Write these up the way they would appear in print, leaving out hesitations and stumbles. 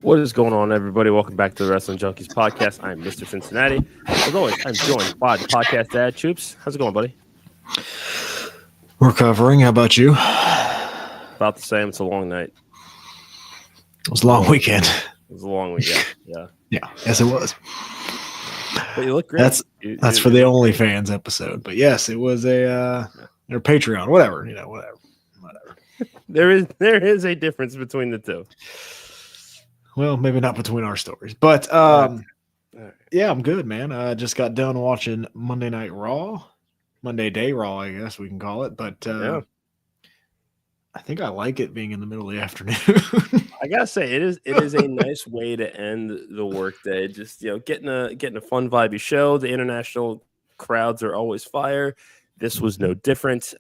What is going on, everybody? Welcome back to the Wrestling Junkies podcast. I'm Mr. Cincinnati. As always, I'm joined by the podcast dad, Choops. How's it going, buddy? Recovering. How about you? About the same. It's a long night. It was a long weekend. It was a long weekend. Yeah. Yes, it was. But you look great. That's for the OnlyFans episode. But yes, it was or Patreon, whatever. Whatever. There is a difference between the two. Well, maybe not between our stories, but yeah, I'm good, man. I just got done watching Monday Night Raw, Monday Day Raw, I guess we can call it. But I think I like it being in the middle of the afternoon. I gotta say, it is a nice way to end the workday. Just getting a fun vibey show. The international crowds are always fire. This was no different.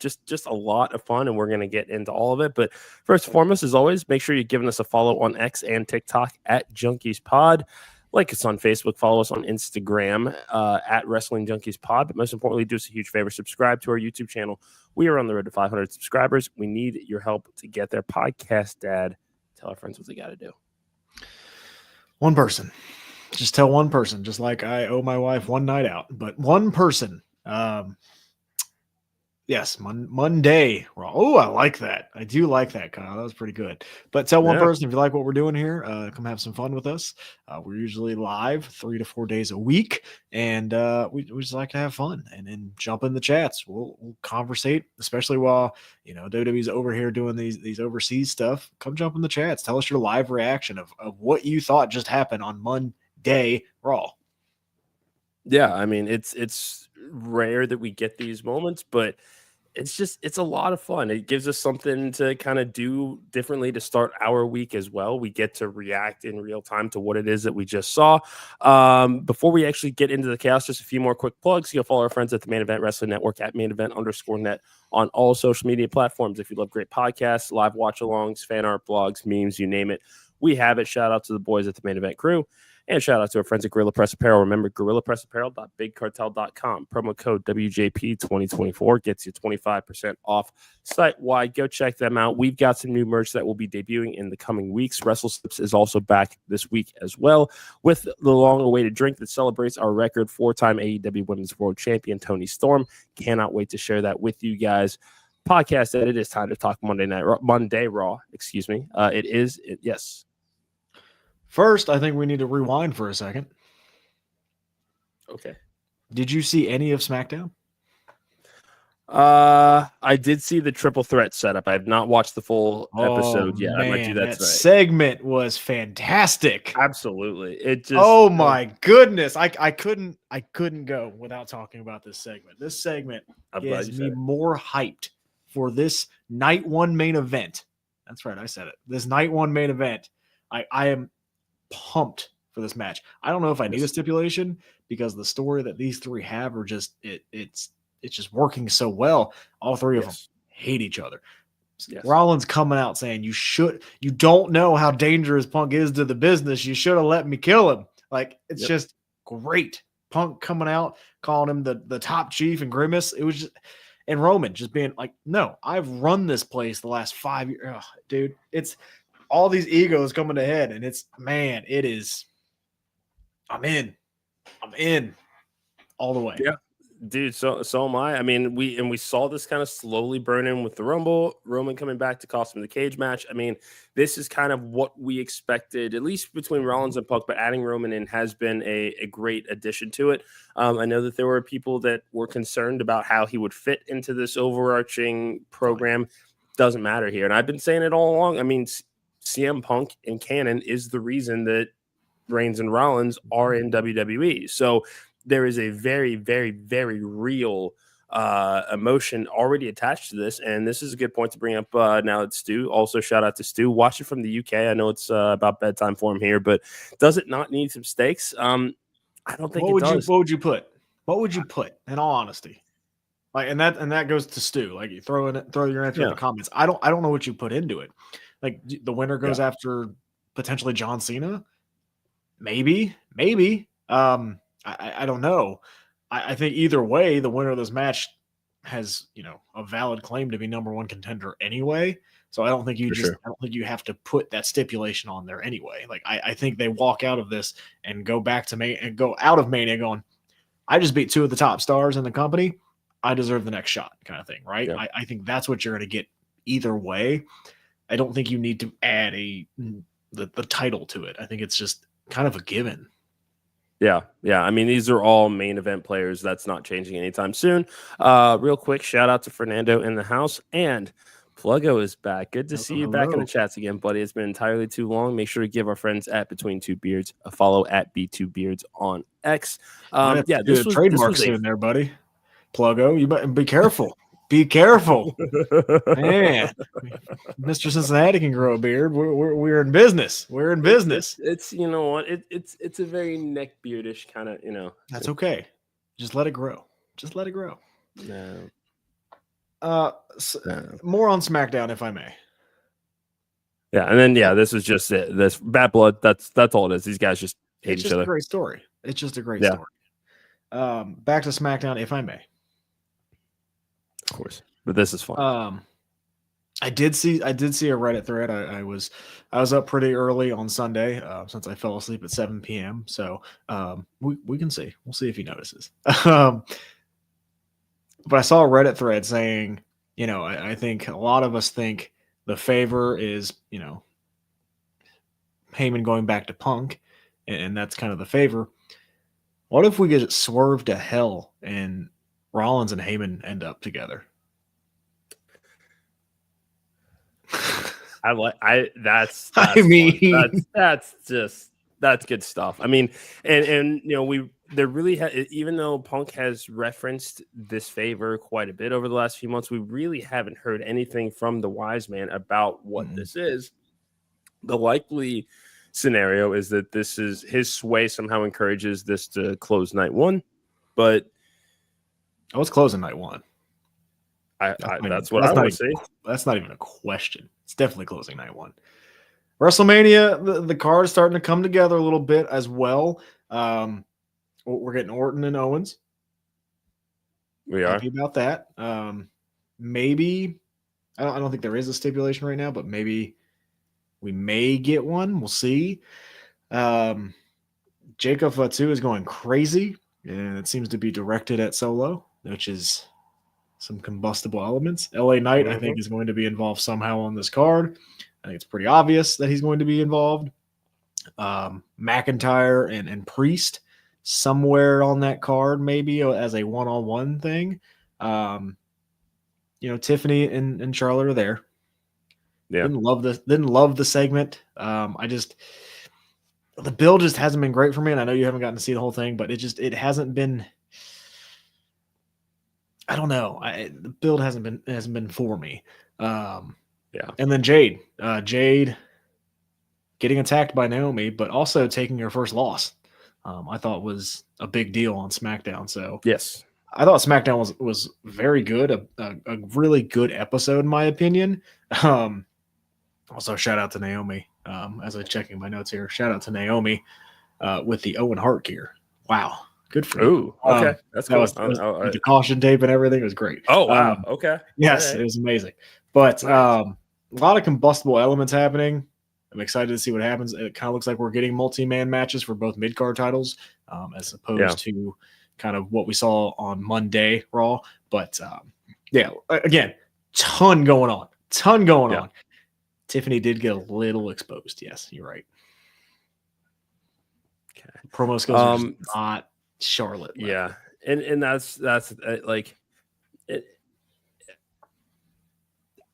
Just a lot of fun, and we're going to get into all of it. But first and foremost, as always, make sure you're giving us a follow on X and TikTok at Junkies Pod. Like us on Facebook, follow us on Instagram at Wrestling Junkies Pod. But most importantly, do us a huge favor, subscribe to our YouTube channel. We are on the road to 500 subscribers. We need your help to get there. Podcast Dad, tell our friends what they got to do. One person. Just tell one person, just like I owe my wife one night out. But one person. Yes, Monday Raw. Oh, I like that. I do like that, Kyle. That was pretty good. But tell one person if you like what we're doing here, come have some fun with us. We're usually live 3 to 4 days a week, and we just like to have fun and then jump in the chats. We'll conversate, especially while WWE's over here doing these overseas stuff. Come jump in the chats. Tell us your live reaction of what you thought just happened on Monday Raw. Yeah, I mean it's rare that we get these moments, but it's a lot of fun. It gives us something to kind of do differently to start our week as well. We get to react in real time to what it is that we just saw. Before we actually get into the chaos, just a few more quick plugs. You'll follow our friends at the Main Event Wrestling Network at @main_event_ on all social media platforms. If you love great podcasts, live watch-alongs, fan art, blogs, memes, you name it, we have it. Shout out to the boys at the Main Event crew. And shout out to our friends at Gorilla Press Apparel. Remember, gorillapressapparel.bigcartel.com. Promo code WJP2024 gets you 25% off site-wide. Go check them out. We've got some new merch that will be debuting in the coming weeks. WrestleSlips is also back this week as well with the long-awaited drink that celebrates our record 4-time AEW Women's World Champion, Toni Storm. Cannot wait to share that with you guys. Podcast that it is time to talk Monday Raw. Excuse me. Yes. First, I think we need to rewind for a second. Okay. Did you see any of SmackDown? I did see the triple threat setup. I have not watched the full episode yet. I might do that tonight. Segment was fantastic. Absolutely. My goodness. I couldn't go without talking about this segment. This segment gets me more hyped for this night one main event. That's right, I said it. This night one main event. I am pumped for this match. I don't know if I need a stipulation because the story that these three have are just it's just working so well. All three of them hate each other. Yes. Rollins coming out saying you don't know how dangerous Punk is to the business. You should have let me kill him. Like it's just great. Punk coming out calling him the top chief and Grimace. It was just, and Roman just being like, no, I've run this place the last 5 years. Oh, dude, it's all these egos coming to head, and it is. I'm in all the way. Yeah, dude. So am I. I mean, we saw this kind of slowly burn in with the Rumble. Roman coming back to cost him the cage match. I mean, this is kind of what we expected, at least between Rollins and Punk. But adding Roman in has been a great addition to it. I know that there were people that were concerned about how he would fit into this overarching program. Doesn't matter here, and I've been saying it all along. I mean, CM Punk and Canon is the reason that Reigns and Rollins are in WWE. So there is a very, very, very real emotion already attached to this. And this is a good point to bring up now that Stu. Also, shout out to Stu. Watch it from the UK. I know it's about bedtime for him here, but does it not need some stakes? I don't think it does. What would you put? What would you put, in all honesty? Like, and that goes to Stu. Like, you throw your answer in the comments. I don't know what you put into it. Like, the winner goes after potentially John Cena? Maybe. I don't know. I think either way, the winner of this match has, a valid claim to be number one contender anyway. So I don't think I don't think you have to put that stipulation on there anyway. Like I think they walk out of this and go back to Mania and go out of Mania going, I just beat two of the top stars in the company. I deserve the next shot, kind of thing, right? Yeah. I think that's what you're going to get either way. I don't think you need to add the title to it. I think it's just kind of a given. Yeah. I mean, these are all main event players. That's not changing anytime soon. Real quick, shout out to Fernando in the house, and Pluggo is back. Good to see you back in the chats again, buddy. It's been entirely too long. Make sure to give our friends at Between Two Beards a follow at B2Beards on X. This was trademark soon there, buddy. Pluggo, you better be careful. Be careful, man. Mr. Cincinnati can grow a beard. We're in business. We're in business. It's you know what? It's a very neck beardish kind of, That's okay. Just let it grow. Just let it grow. No. More on SmackDown, if I may. Yeah, and then this is just it. This bad blood. That's all it is. These guys just hate each other. It's a great story. It's just a great story. Back to SmackDown, if I may. Of course, but this is fun. I did see a Reddit thread. I was up pretty early on Sunday since I fell asleep at 7 p.m. So we can see. We'll see if he notices. But I saw a Reddit thread saying, I think a lot of us think the favor is, Heyman going back to Punk, and that's kind of the favor. What if we get swerved to hell and Rollins and Heyman end up together? That's good stuff. I mean, and there really even though Punk has referenced this favor quite a bit over the last few months, we really haven't heard anything from the wise man about what this is. The likely scenario is that this is his sway somehow encourages this to close night one, but it's closing night one. That's what I want to see. That's not even a question. It's definitely closing night one. WrestleMania, the card is starting to come together a little bit as well. We're getting Orton and Owens. We are happy about that. Maybe I don't think there is a stipulation right now, but maybe we may get one. We'll see. Jacob Fatu is going crazy, and it seems to be directed at Solo, which is some combustible elements. LA Knight, I think, is going to be involved somehow on this card. I think it's pretty obvious that he's going to be involved. McIntyre and Priest somewhere on that card, maybe as a one-on-one thing. Tiffany and Charlotte are there. Yeah. Didn't love the segment. The build just hasn't been great for me, and I know you haven't gotten to see the whole thing, but it hasn't been. I don't know. The build hasn't been for me. And then Jade getting attacked by Naomi, but also taking her first loss, I thought was a big deal on SmackDown. So yes, I thought SmackDown was very good, a really good episode in my opinion. Also, shout out to Naomi as I'm checking my notes here. Shout out to Naomi with the Owen Hart gear. Wow. Good for you. Ooh, okay. That's cool. The caution tape and everything was great. Oh, wow. Okay. Yes, right. It was amazing. But a lot of combustible elements happening. I'm excited to see what happens. It kind of looks like we're getting multi-man matches for both mid-card titles as opposed to kind of what we saw on Monday Raw. But, again, ton going on. Tiffany did get a little exposed. Yes, you're right. Okay. Promo skills are not Charlotte level. Yeah, and that's like it.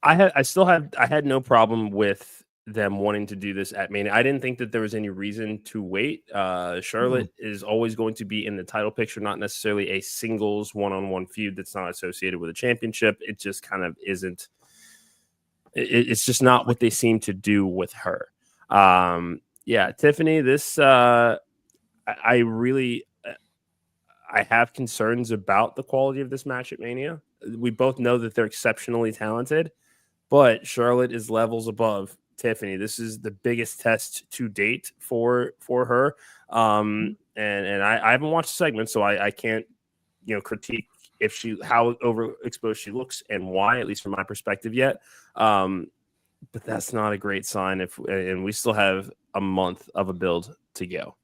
I had no problem with them wanting to do this at Mania. I didn't think that there was any reason to wait. Charlotte is always going to be in the title picture, not necessarily a singles one-on-one feud that's not associated with a championship. It just kind of isn't. It's just not what they seem to do with her. Tiffany, this I have concerns about the quality of this match at Mania. We both know that they're exceptionally talented, but Charlotte is levels above Tiffany. This is the biggest test to date for her. And I haven't watched the segment, so I can't critique how overexposed she looks and why, at least from my perspective yet. But that's not a great sign and we still have a month of a build to go.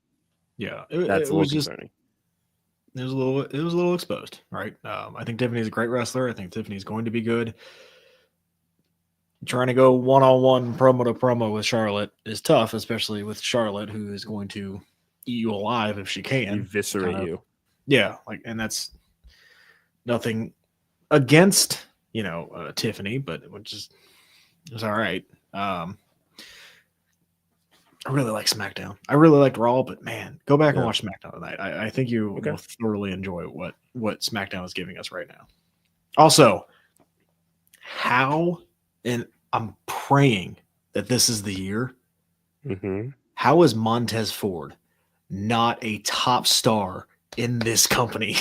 Yeah, that's a little concerning. It was a little exposed, right? I think Tiffany's a great wrestler. I think Tiffany's going to be good. Trying to go one-on-one, promo to promo with Charlotte is tough, especially with Charlotte, who is going to eat you alive if she can. Eviscerate you. Yeah, and that's nothing against, Tiffany, but it was all right. I really like SmackDown. I really liked Raw, but man, go back and watch SmackDown tonight. I think you will thoroughly enjoy what SmackDown is giving us right now. Also, and I'm praying that this is the year. Mm-hmm. How is Montez Ford not a top star in this company?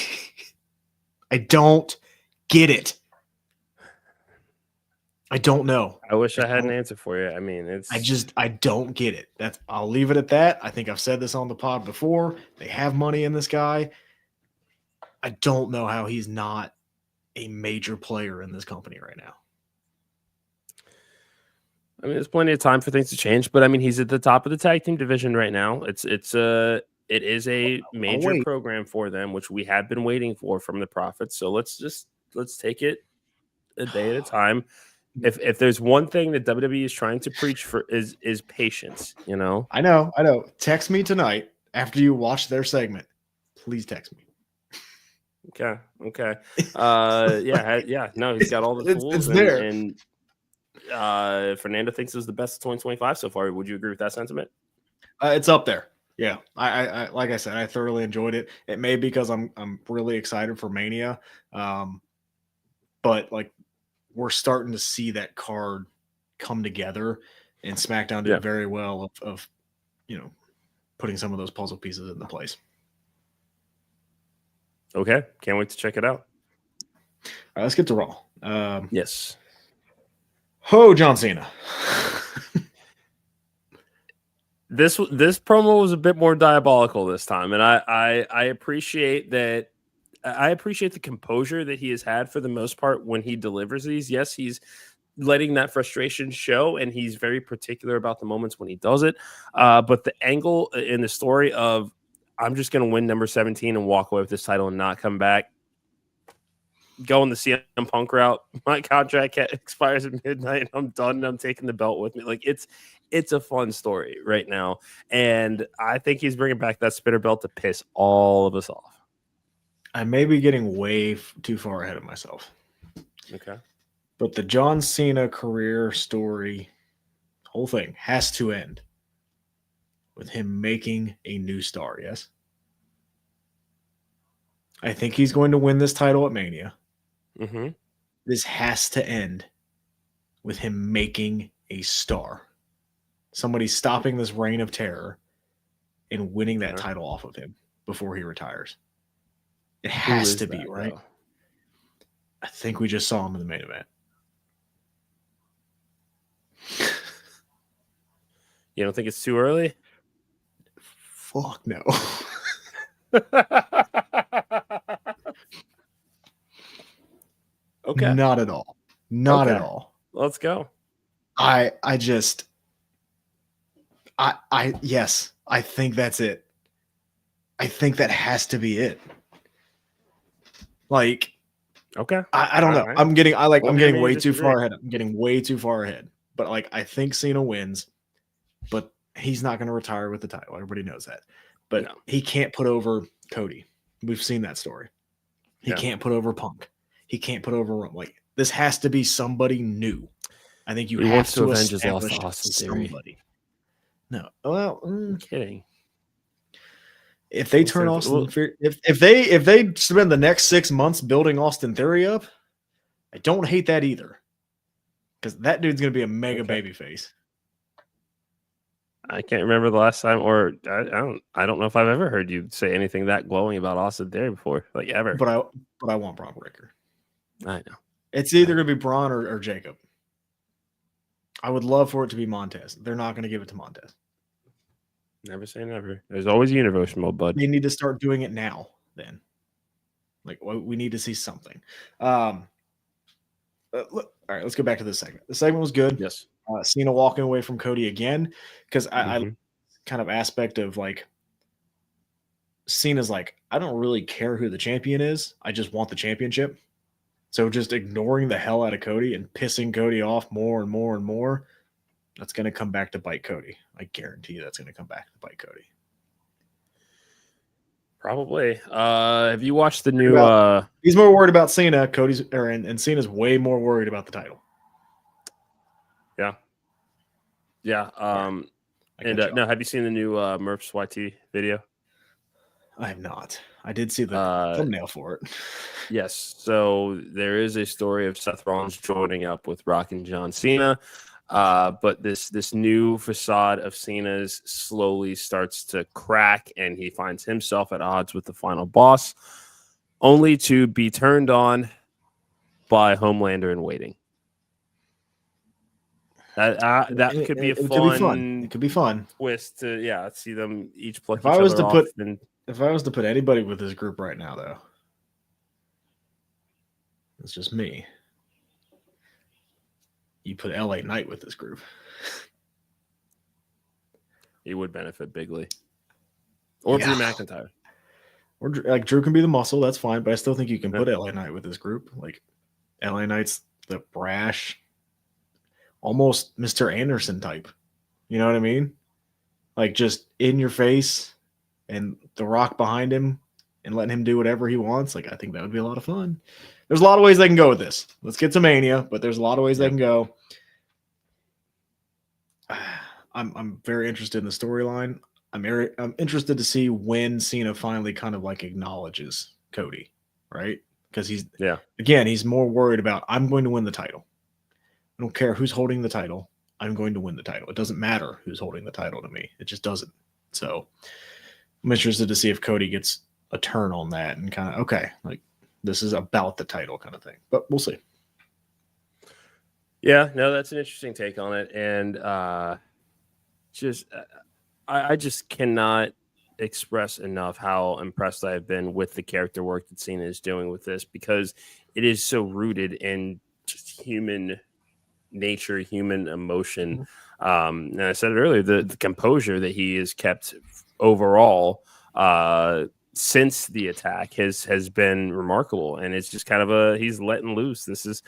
I don't get it. I don't know. I wish I had an answer for you. I mean, I don't get it. I'll leave it at that. I think I've said this on the pod before. They have money in this guy. I don't know how he's not a major player in this company right now. I mean, there's plenty of time for things to change, but I mean, he's at the top of the tag team division right now. It is a major program for them, which we have been waiting for from the Profits. So let's take it a day at a time. If there's one thing that WWE is trying to preach for is patience, I know. Text me tonight after you watch their segment. Please text me. Okay. Yeah. No, he's got all the tools. It's there. And Fernando thinks this is the best of 2025 so far. Would you agree with that sentiment? It's up there. Yeah. I like I said, I thoroughly enjoyed it. It may be because I'm really excited for Mania. But we're starting to see that card come together, and SmackDown did very well of putting some of those puzzle pieces into place. Okay. Can't wait to check it out. All right, let's get to Raw. Yes. John Cena. This promo was a bit more diabolical this time, and I appreciate that. I appreciate the composure that he has had for the most part when he delivers these. Yes, he's letting that frustration show, and he's very particular about the moments when he does it. But the angle in the story of I'm just going to win number 17 and walk away with this title and not come back, going the CM Punk route. My contract expires at midnight, and I'm done, and I'm taking the belt with me. It's a fun story right now, and I think he's bringing back that spinner belt to piss all of us off. I may be getting way too far ahead of myself. Okay. But the John Cena career story, whole thing, has to end with him making a new star, yes? I think he's going to win this title at Mania. Mm-hmm. This has to end with him making a star. Somebody stopping this reign of terror and winning that title off of him before he retires. It has to be, right? Though? I think we just saw him in the main event. You don't think it's too early? Fuck no. Okay. Not at all. Not at all. Let's go. Yes, I think that's it. I think that has to be it. Okay. I don't know. Right. I'm getting way too far ahead. I'm getting way too far ahead. But I think Cena wins, but he's not going to retire with the title. Everybody knows that. But he can't put over Cody. We've seen that story. He can't put over Punk. He can't put over Rome. This has to be somebody new. I think he have to avenge his loss to Austin Theory. Somebody. No. Well, I'm kidding. If they turn Austin Theory, if they spend the next 6 months building Austin Theory up, I don't hate that either. Because that dude's gonna be a mega babyface. I can't remember the last time, or I don't know if I've ever heard you say anything that glowing about Austin Theory before, ever. But I want Braun Breaker. I know. It's either gonna be Braun or Jacob. I would love for it to be Montez. They're not gonna give it to Montez. Never say never. There's always universe mode, bud. They need to start doing it now, then. Like, we need to see something. All right, let's go back to this segment. The segment was good. Yes. Cena walking away from Cody again, because I kind of aspect of like Cena's like, I don't really care who the champion is. I just want the championship. So just ignoring the hell out of Cody and pissing Cody off more and more and more, that's going to come back to bite Cody. I guarantee you that's going to come back to bite Cody. Probably. Have you watched the new? He's more worried about Cena. And Cena's way more worried about the title. Yeah. Yeah. No, have you seen the new Murph's YT video? I have not. I did see the thumbnail for it. Yes. So there is a story of Seth Rollins joining up with Rock and John Cena. But this new facade of Cena's slowly starts to crack, and he finds himself at odds with the final boss, only to be turned on by Homelander in waiting. That could be a fun. It could be fun. Twist to see them each pluck if I was to put anybody with this group right now, though, it's just me. You put LA Knight with this group. He would benefit bigly. Or Drew McIntyre. Or like Drew can be the muscle, that's fine, but I still think you can put LA Knight with this group. Like LA Knight's the brash, almost Mr. Anderson type. You know what I mean? Like just in your face and The Rock behind him and letting him do whatever he wants. Like I think that would be a lot of fun. There's a lot of ways they can go with this. Let's get to Mania, but there's a lot of ways they can go. I'm very interested in the storyline. I'm interested to see when Cena finally kind of like acknowledges Cody, right? Because he's more worried about, I'm going to win the title. I don't care who's holding the title. I'm going to win the title. It doesn't matter who's holding the title to me. It just doesn't. So I'm interested to see if Cody gets a turn on that and kind of, okay, like this is about the title kind of thing, but we'll see. Yeah, no, that's an interesting take on it. And I just cannot express enough how impressed I have been with the character work that Cena is doing with this, because it is so rooted in just human nature, human emotion. And I said it earlier, the composure that he has kept overall since the attack has been remarkable. And it's just kind of he's letting loose. This is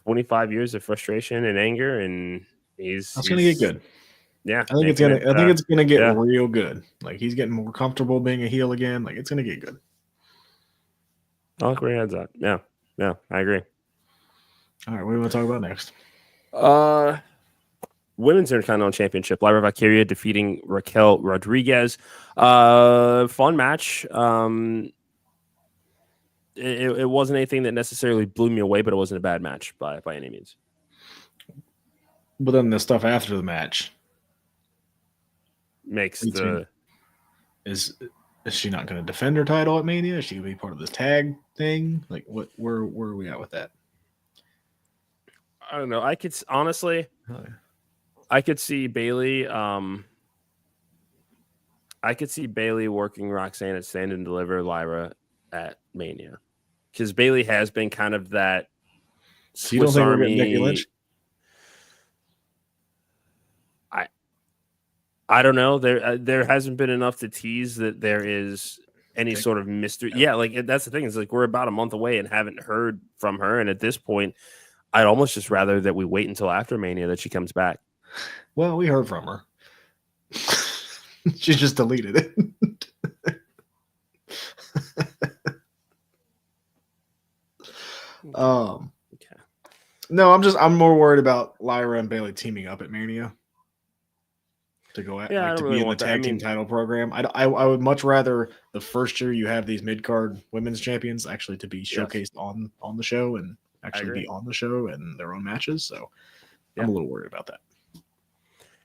25 years of frustration and anger, and he's going to get good. Yeah, I think it's gonna get real good. Like he's getting more comfortable being a heel again. Like it's gonna get good. I'll agree with that. Yeah, I agree. All right, what do you want to talk about next? Women's Intercontinental Championship. Lyra Valkyria defeating Raquel Rodriguez. Fun match. It wasn't anything that necessarily blew me away, but it wasn't a bad match by any means. But then the stuff after the match makes is she not going to defend her title at Mania? Is she going to be part of this tag thing? Like where are we at with that? I don't know. I could see Bayley. I could see Bayley working Roxanne at Stand and Deliver Lyra at Mania, because Bayley has been kind of that Swiss Army. Becky Lynch? I don't know. There hasn't been enough to tease that there is any sort of mystery. Yeah, like that's the thing. It's like we're about a month away and haven't heard from her. And at this point, I'd almost just rather that we wait until after Mania that she comes back. Well, we heard from her. She just deleted it. Okay. No, I'm more worried about Lyra and Bayley teaming up at Mania. To go at, be in the tag team title program. I would much rather the first year you have these mid-card women's champions actually to be showcased on the show and actually be on the show and their own matches. So I'm a little worried about that.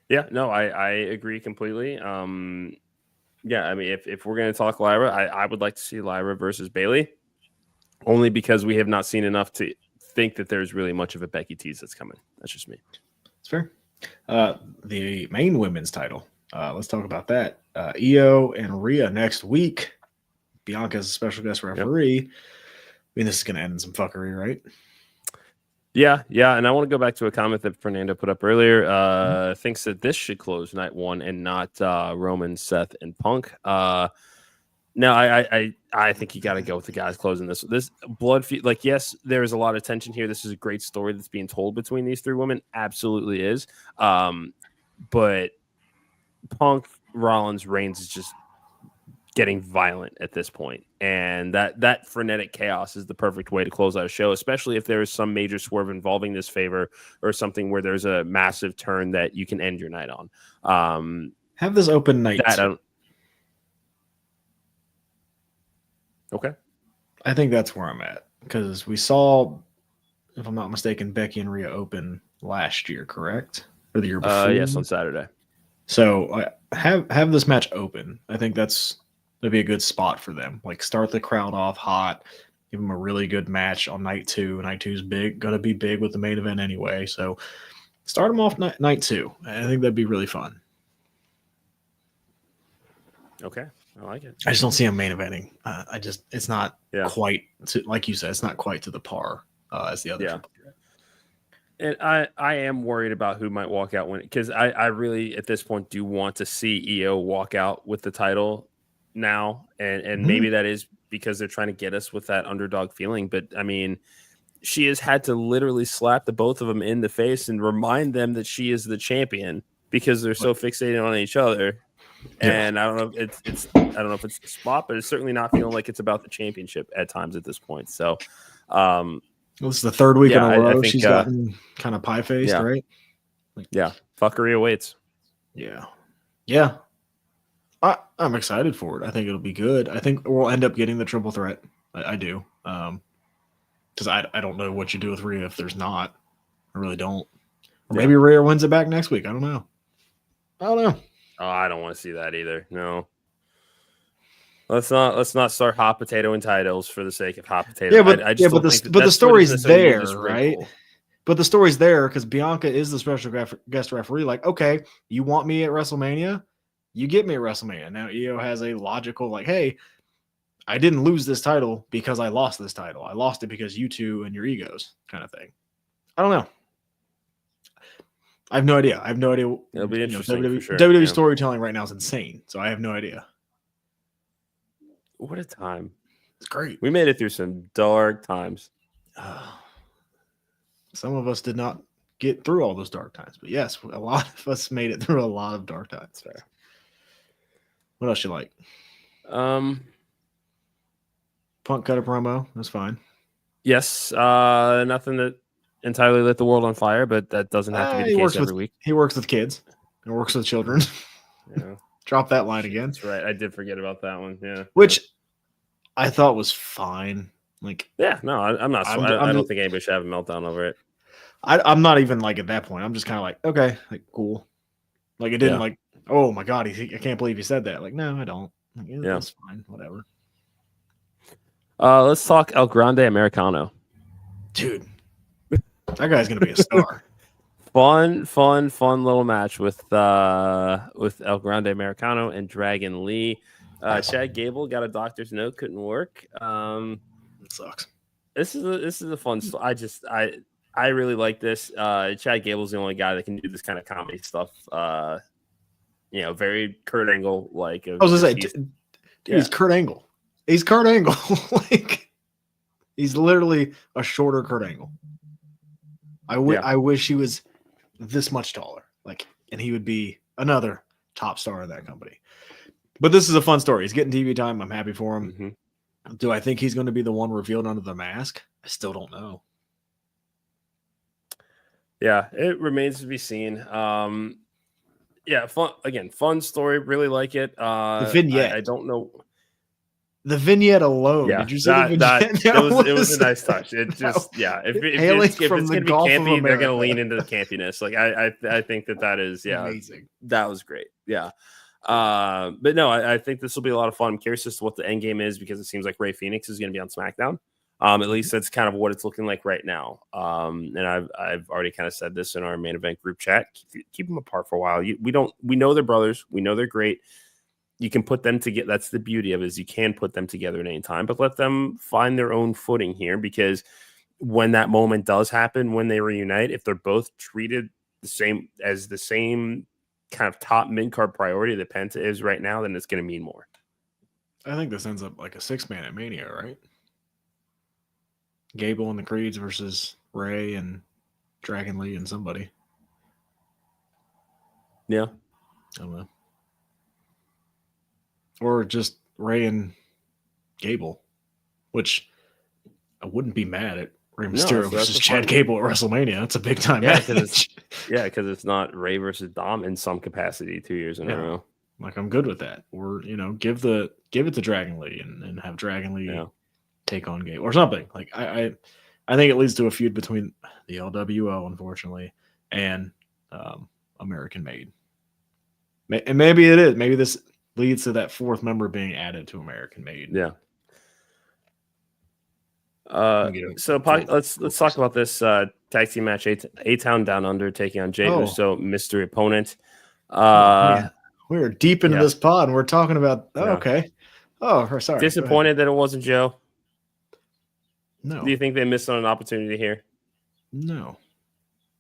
Yeah, no, I agree completely. I mean, if we're going to talk Lyra, I would like to see Lyra versus Bayley, only because we have not seen enough to think that there's really much of a Becky tease that's coming. That's just me. It's fair. The main women's title. Let's talk about that. Io and Rhea next week. Bianca's a special guest referee. Yep. I mean, this is going to end in some fuckery, right? Yeah. And I want to go back to a comment that Fernando put up earlier. Thinks that this should close night one and not Roman, Seth, and Punk. No, I think you got to go with the guys closing this. This blood feud, like, yes, there is a lot of tension here. This is a great story that's being told between these three women. Absolutely is. But Punk, Rollins, Reigns is just getting violent at this point, and that frenetic chaos is the perfect way to close out a show, especially if there is some major swerve involving this favor or something where there's a massive turn that you can end your night on. Have this open night. Okay. I think that's where I'm at, because we saw, if I'm not mistaken, Becky and Rhea open last year, correct? Or the year before? Yes, on Saturday. So have this match open. I think that'd be a good spot for them. Like, start the crowd off hot, give them a really good match on night two. Night two's gonna be big with the main event anyway. So start them off night two. I think that'd be really fun. Okay. I like it. I just don't see him main eventing. It's not quite to, like you said, it's not quite to the par as the other. Yeah. And I am worried about who might walk out because I really at this point do want to see EO walk out with the title now, and maybe that is because they're trying to get us with that underdog feeling. But I mean, she has had to literally slap the both of them in the face and remind them that she is the champion because they're so fixated on each other. And I don't know if it's the spot, but it's certainly not feeling like it's about the championship at times at this point. So this is the third week in a row she's gotten kind of pie-faced, right? Fuckery awaits. Yeah. I'm excited for it. I think it'll be good. I think we'll end up getting the triple threat. I do. Because I don't know what you do with Rhea if there's not. I really don't. Or maybe Rhea wins it back next week. I don't know. Oh, I don't want to see that either. No. Let's not start hot potato and titles for the sake of hot potato. Yeah, but the story's there, right? But the story's there because Bianca is the special guest referee. Like, okay, you want me at WrestleMania? You get me at WrestleMania. Now EO has a logical, like, hey, I didn't lose this title because I lost this title. I lost it because you two and your egos kind of thing. I don't know. I have no idea. It'll be interesting. WWE, for sure. WWE storytelling right now is insane. So I have no idea. What a time. It's great. We made it through some dark times. Some of us did not get through all those dark times. But yes, a lot of us made it through a lot of dark times. Fair. What else you like? Punk cut a promo. That's fine. Yes. Nothing that entirely lit the world on fire, but that doesn't have to be the case every week. He works with kids. He works with children. Yeah. Drop that line again. That's right. I did forget about that one. Yeah. Which I thought was fine. Like, no, I'm not. I don't think anybody should have a meltdown over it. I'm not even like at that point. I'm just kind of like, okay, like, cool. Like, it didn't like, oh my God, I can't believe he said that. Like, no, I don't. Like, that's fine. Whatever. Let's talk El Grande Americano. Dude, that guy's going to be a star. Fun little match with El Grande Americano and Dragon Lee. Chad Gable got a doctor's note, couldn't work. It sucks. This is a fun story. I really like this. Chad Gable's the only guy that can do this kind of comedy stuff. Very Kurt Angle like. I was gonna say, he's Kurt Angle. He's Kurt Angle. Like, he's literally a shorter Kurt Angle. I wish he was this much taller. Like, and he would be another top star of that company. But this is a fun story. He's getting TV time. I'm happy for him. Mm-hmm. Do I think he's going to be the one revealed under the mask? I still don't know. Yeah, it remains to be seen. Fun story. Really like it. The vignette. I don't know. The vignette alone. Yeah, did you see the vignette? It was a nice touch. It just, if it's going to be campy, they're going to lean into the campiness. Like, I think that is, amazing. That was great. Yeah. But no, I think this will be a lot of fun. I'm curious as to what the end game is because it seems like Rey Fenix is going to be on SmackDown. At least that's kind of what it's looking like right now. And I've already kind of said this in our main event group chat. Keep them apart for a while. We know they're brothers. We know they're great. you can put them together. That's the beauty of it, is you can put them together at any time, but let them find their own footing here, because when that moment does happen, when they reunite, if they're both treated the same kind of top mid-card priority that Penta is right now, then it's going to mean more. I think this ends up like a 6-man at Mania, right? Gable and the Creeds versus Ray and Dragon Lee and somebody. Yeah. I don't know. Or just Ray and Gable, which I wouldn't be mad at. Rey Mysterio versus Chad Gable at WrestleMania. That's a big time match. Because it's not Ray versus Dom in some capacity 2 years in a row. Like, I'm good with that. Or, give it to Dragon Lee and have Dragon Lee take on Gable or something. Like, I think it leads to a feud between the LWO, unfortunately, and American Made. And maybe it is. Maybe this leads to that 4th member being added to American Made. Yeah. So let's talk about this tag team match. A-Town Down Under taking on Jey Uso, mystery opponent. We're deep into this pod, and we're talking about. Okay. Oh, sorry. Disappointed that it wasn't Joe. No. Do you think they missed on an opportunity here? No.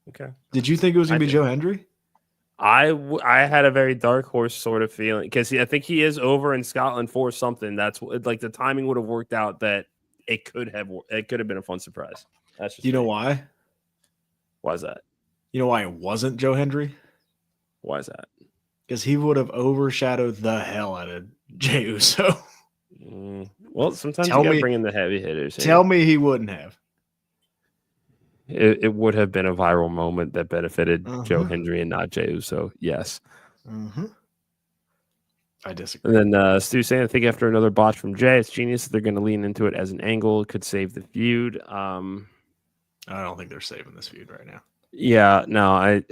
Okay. Did you think it was going to be Joe Hendry? I had a very dark horse sort of feeling, because I think he is over in Scotland for something. That's like the timing would have worked out that it could have been a fun surprise. That's just know why? Why is that? You know why it wasn't Joe Hendry? Why is that? Because he would have overshadowed the hell out of Jey Uso. Well, sometimes you gotta bring in the heavy hitters. Tell me he wouldn't have. It would have been a viral moment that benefited Joe Hendry and not Jey Uso. Yes. I disagree. And then Stu saying, I think after another botch from Jey, it's genius. They're going to lean into it as an angle. It could save the feud. I don't think they're saving this feud right now. Yeah, no,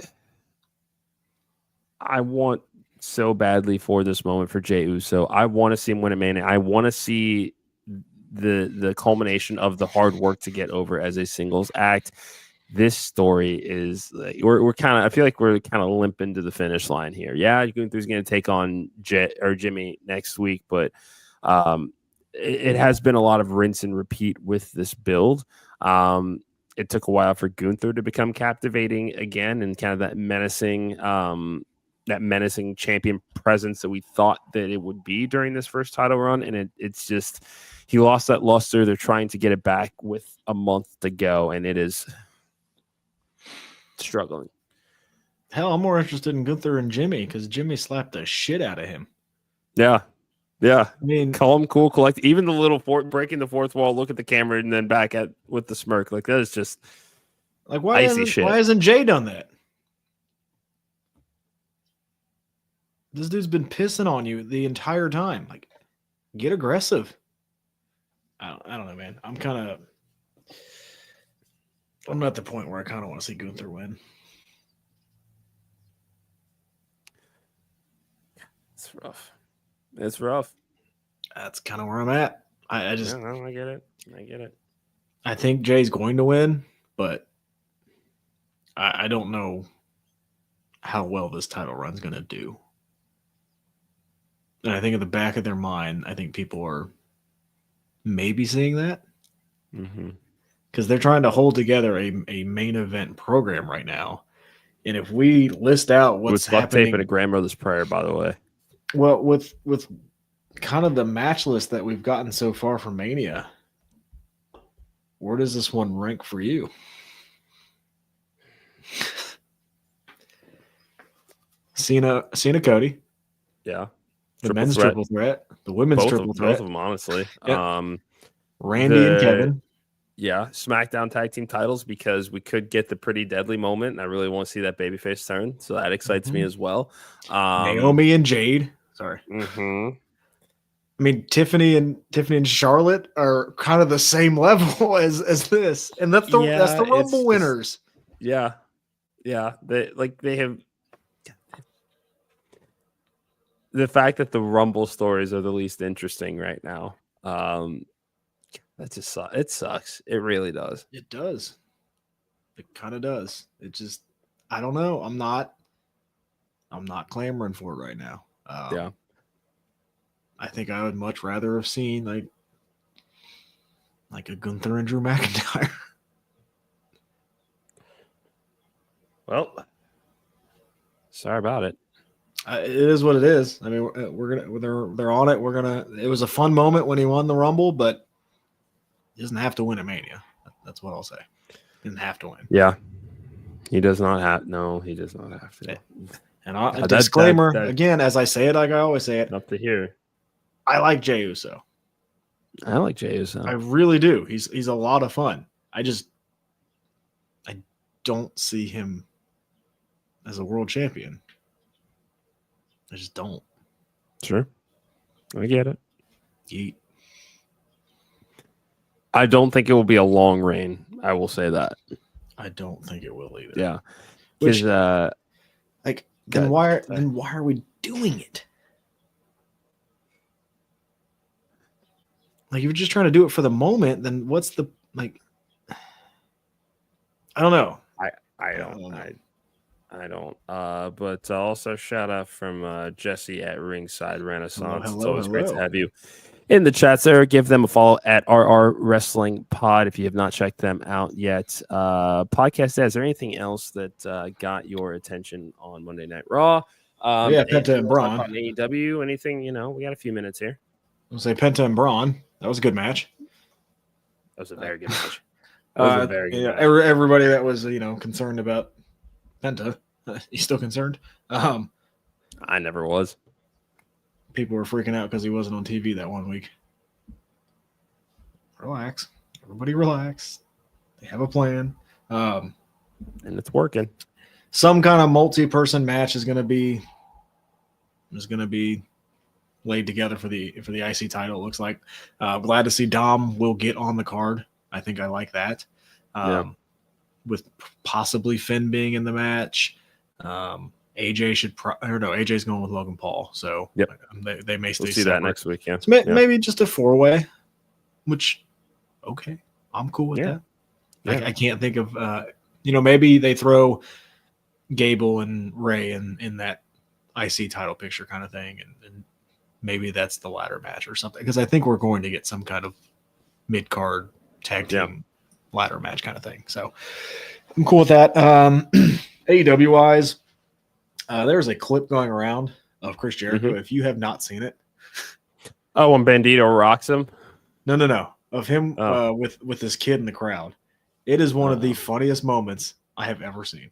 I want so badly for this moment for Jey Uso. I want to see him win at Mania. I want to see the culmination of the hard work to get over as a singles act. This story is like, we're kind of, I feel like we're kind of limping to the finish line here. Yeah, Gunther's going to take on Jimmy next week, but it has been a lot of rinse and repeat with this build. It took a while for Gunther to become captivating again, and kind of that menacing champion presence that we thought that it would be during this first title run. And it's just, he lost that luster. They're trying to get it back with a month to go, and it is struggling. Hell, I'm more interested in Gunther and Jimmy, because Jimmy slapped the shit out of him. Yeah. I mean, calm, cool, collect. Even the little breaking the fourth wall, look at the camera, and then back at with the smirk. Like, that is just like, why hasn't Jey done that? This dude's been pissing on you the entire time. Like, get aggressive. I don't know, man. I'm at the point where I kind of want to see Gunther win. It's rough. That's kind of where I'm at. I get it. I think Jay's going to win, but I don't know how well this title run's going to do. And I think in the back of their mind, I think people are maybe seeing that. Because they're trying to hold together a main event program right now. And if we list out what's happening... tape and a grandmother's prayer, by the way. Well, with kind of the match list that we've gotten so far from Mania, where does this one rank for you? Cena, Cody. Yeah. The men's triple threat. The women's triple threat. Both of them, honestly. Yep. Randy and Kevin. Yeah. SmackDown tag team titles, because we could get the Pretty Deadly moment, and I really want to see that babyface turn. So that excites me as well. Naomi and Jade. Sorry. I mean, Tiffany and Charlotte are kind of the same level as this, and that's the Rumble winners. Yeah. They have the fact that the Rumble stories are the least interesting right now. That just it sucks. It really does. It does. It kind of does. It just, I don't know. I'm not clamoring for it right now. Yeah. I think I would much rather have seen like a Gunther and Drew McIntyre. Well, sorry about it. It is what it is. I mean, they're on it. It was a fun moment when he won the Rumble, but he doesn't have to win at Mania. That's what I'll say. He doesn't have to win. Yeah. He does not have. No, he does not have to. And a disclaimer, again, as I say it, like I always say it. Up to here. I like Jey Uso. I like Jey Uso. I really do. He's a lot of fun. I don't see him as a world champion. I just don't. Sure. I get it. Yeet. I don't think it will be a long reign. I will say that. I don't think it will either. Yeah. Which, then why are we doing it? Like, if you're just trying to do it for the moment, then what's the like? I don't know. I don't. But also shout out from Jesse at Ringside Renaissance. It's always great to have you in the chats there. Give them a follow at RR Wrestling Pod if you have not checked them out yet. Podcast, is there anything else that got your attention on Monday Night Raw? Penta and Braun. On AEW, anything, we got a few minutes here. I'll say Penta and Braun. That was a good match. That was a very good match. Match. Everybody that was, concerned about Penta, you still concerned? I never was. People were freaking out because he wasn't on TV that one week. Relax. Everybody relax. They have a plan. And it's working. Some kind of multi-person match is going to be laid together for the IC title. It looks like. Glad to see Dom will get on the card. I think I like that. With possibly Finn being in the match. AJ should AJ's going with Logan Paul. So they may stay. We'll see that next week. Yeah. Maybe just a 4-way, which okay, I'm cool with that. Yeah. I can't think of maybe they throw Gable and Ray in that IC title picture kind of thing, and maybe that's the ladder match or something, because I think we're going to get some kind of mid-card tag team ladder match kind of thing. So I'm cool with that. AEW wise, there's a clip going around of Chris Jericho. Mm-hmm. If you have not seen it. Oh, when Bandito rocks him? No. Of him with this kid in the crowd. It is one of the funniest moments I have ever seen.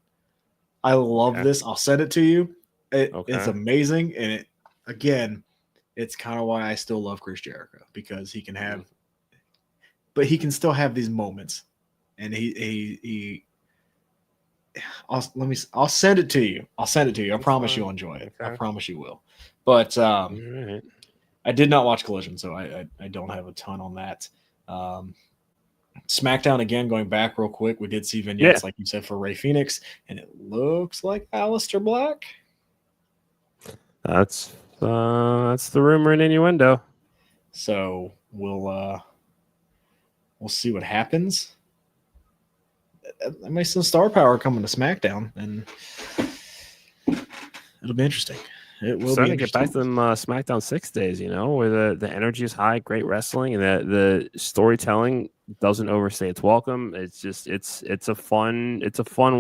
I love this. I'll send it to you. It's amazing. And it's kind of why I still love Chris Jericho, because he can have, but he can still have these moments. And I'll send it to you. I promise you'll enjoy it. Okay. I promise you will. But I did not watch Collision, so I don't have a ton on that. SmackDown, again, going back real quick, we did see vignettes, like you said, for Rey Fenix, and it looks like Aleister Black. That's the rumor and innuendo. So we'll see what happens. That makes some star power coming to SmackDown, and it'll be interesting. It will be interesting. To get back to them SmackDown 6 days, where the energy is high, great wrestling, and the storytelling doesn't overstay its welcome. It's just it's a fun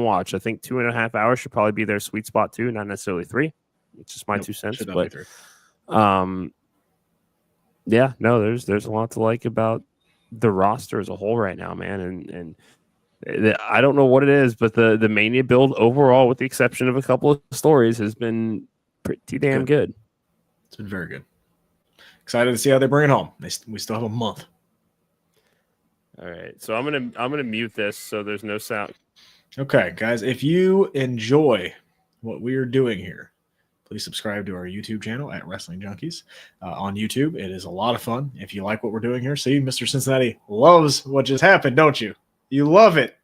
watch. I think 2.5 hours should probably be their sweet spot too, not necessarily 3. It's just my 2 cents, but there's a lot to like about the roster as a whole right now, man, and I don't know what it is, but the Mania build overall, with the exception of a couple of stories, has been pretty damn good. It's been very good. Excited to see how they bring it home. We still have a month. All right, so I'm gonna mute this so there's no sound. Okay, guys, if you enjoy what we are doing here, please subscribe to our YouTube channel at Wrestling Junkies on YouTube. It is a lot of fun. If you like what we're doing here, see, Mr. Cincinnati loves what just happened, don't you? You love it.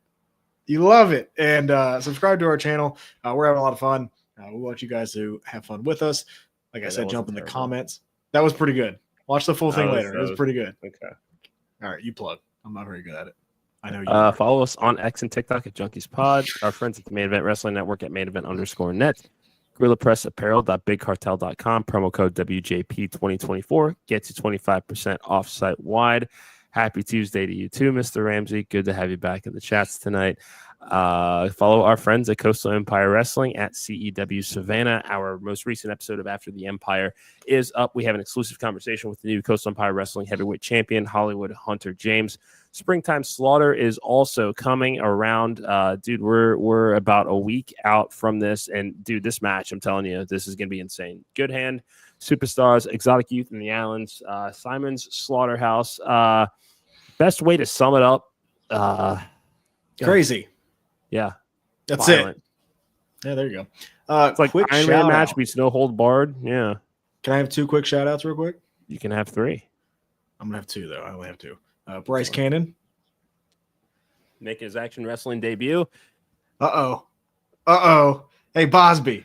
And subscribe to our channel. We're having a lot of fun. We want you guys to have fun with us. Like I said, jump in the comments. That was pretty good. Watch the full thing later. It was pretty good. Okay. All right, you plug. I'm not very good at it. I know you. Follow us on X and TikTok at Junkies Pod. Our friends at the Main Event Wrestling Network at main event_net. GorillaPressApparel.BigCartel.com. Promo code WJP2024 gets you 25% off site wide. Happy Tuesday to you too, Mr. Ramsey. Good to have you back in the chats tonight. Follow our friends at Coastal Empire Wrestling at CEW Savannah. Our most recent episode of After the Empire is up. We have an exclusive conversation with the new Coastal Empire Wrestling heavyweight champion, Hollywood Hunter James. Springtime Slaughter is also coming around. Dude, we're about a week out from this. And, dude, this match, I'm telling you, this is going to be insane. Good Hand, Superstars, Exotic Youth in the Islands, Simon's Slaughterhouse. Best way to sum it up. Crazy. Yeah. That's violent. It. Yeah, there you go. It's like quick Iron Man match beats No Hold Barred. Yeah. Can I have 2 quick shout outs real quick? You can have 3. I'm going to have 2, though. I only have 2. Bryce Cannon. Making his Action Wrestling debut. Uh-oh. Hey, Bosby.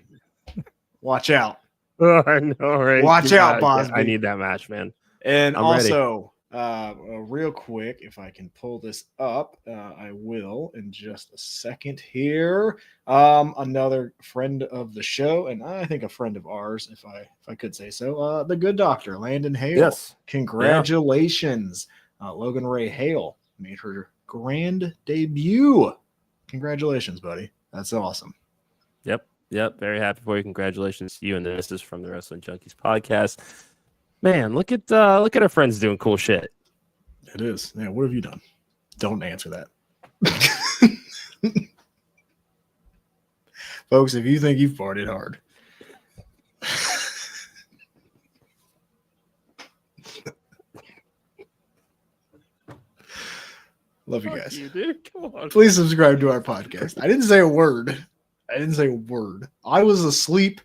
Watch out. Oh, I know, right? Watch out, Bosby. I need that match, man. And I'm also, real quick, if I can pull this up, I will in just a second here. Another friend of the show, and I think a friend of ours, if I could say so, the Good Doctor, Landon Hale. Yes. Congratulations. Logan Ray Hale made her grand debut. Congratulations, buddy. That's awesome. Yep. Very happy for you. Congratulations to you and the missus from the Wrestling Junkies podcast. Man, look at our friends doing cool shit. It is. Yeah, what have you done? Don't answer that. Folks, if you think you've partied hard. Love you guys. You, dude. Come on. Please subscribe to our podcast. I didn't say a word. I was asleep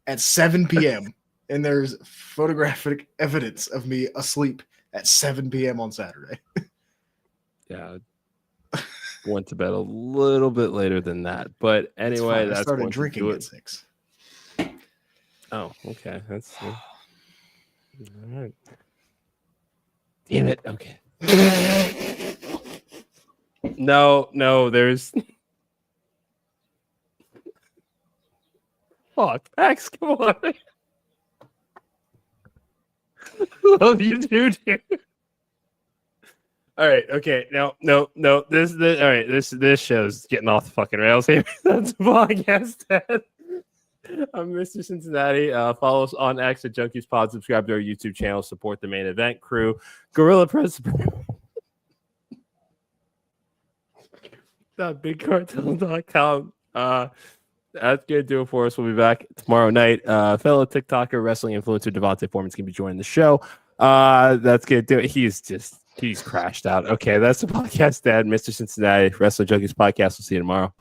at 7 p.m. and there's photographic evidence of me asleep at 7 p.m. on Saturday. Yeah. Went to bed a little bit later than that. But anyway, I started drinking at 6. Oh, okay. That's all right. Damn it. Okay. No, there's fuck, Max, come on. Love you too, dude. All right, okay. No. This all right, this show's getting off the fucking rails here. That's the podcast, Dad. I'm Mr. Cincinnati. Follow us on X at Junkies Pod. Subscribe to our YouTube channel. Support the main event crew. Gorilla Press. BigCartel.com. That's going to do it for us. We'll be back tomorrow night. Fellow TikToker, wrestling influencer Devontae Foreman's going to be joining the show. That's going to do it. He's crashed out. Okay, that's the podcast, Dad. Mr. Cincinnati, Wrestling Junkies podcast. We'll see you tomorrow.